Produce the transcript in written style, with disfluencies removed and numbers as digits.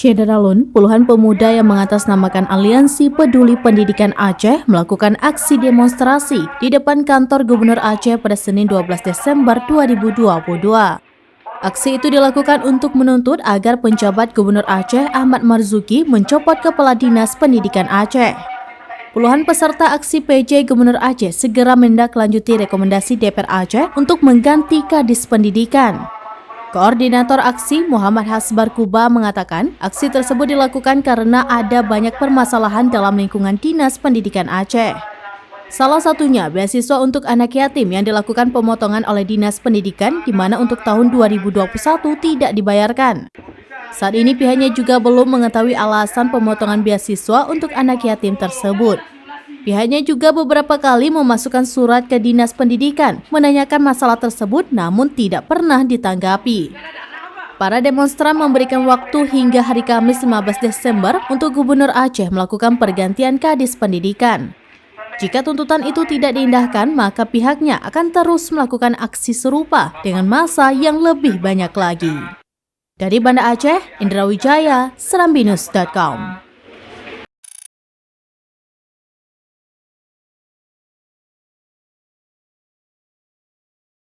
Syedaralun, puluhan pemuda yang mengatasnamakan Aliansi Peduli Pendidikan Aceh melakukan aksi demonstrasi di depan kantor Gubernur Aceh pada Senin 12 Desember 2022. Aksi itu dilakukan untuk menuntut agar penjabat Gubernur Aceh Ahmad Marzuki mencopot Kepala Dinas Pendidikan Aceh. Puluhan peserta aksi PJ Gubernur Aceh segera menindaklanjuti rekomendasi DPR Aceh untuk mengganti Kadis Pendidikan. Koordinator aksi Muhammad Hasbar Kuba mengatakan aksi tersebut dilakukan karena ada banyak permasalahan dalam lingkungan Dinas Pendidikan Aceh. Salah satunya beasiswa untuk anak yatim yang dilakukan pemotongan oleh Dinas Pendidikan di mana untuk tahun 2021 tidak dibayarkan. Saat ini pihaknya juga belum mengetahui alasan pemotongan beasiswa untuk anak yatim tersebut. Pihaknya juga beberapa kali memasukkan surat ke Dinas Pendidikan menanyakan masalah tersebut namun tidak pernah ditanggapi. Para demonstran memberikan waktu hingga hari Kamis 15 Desember untuk Gubernur Aceh melakukan pergantian Kadis Pendidikan. Jika tuntutan itu tidak diindahkan, maka pihaknya akan terus melakukan aksi serupa dengan massa yang lebih banyak lagi. Dari Banda Aceh, Indra Wijaya, serambinus.com.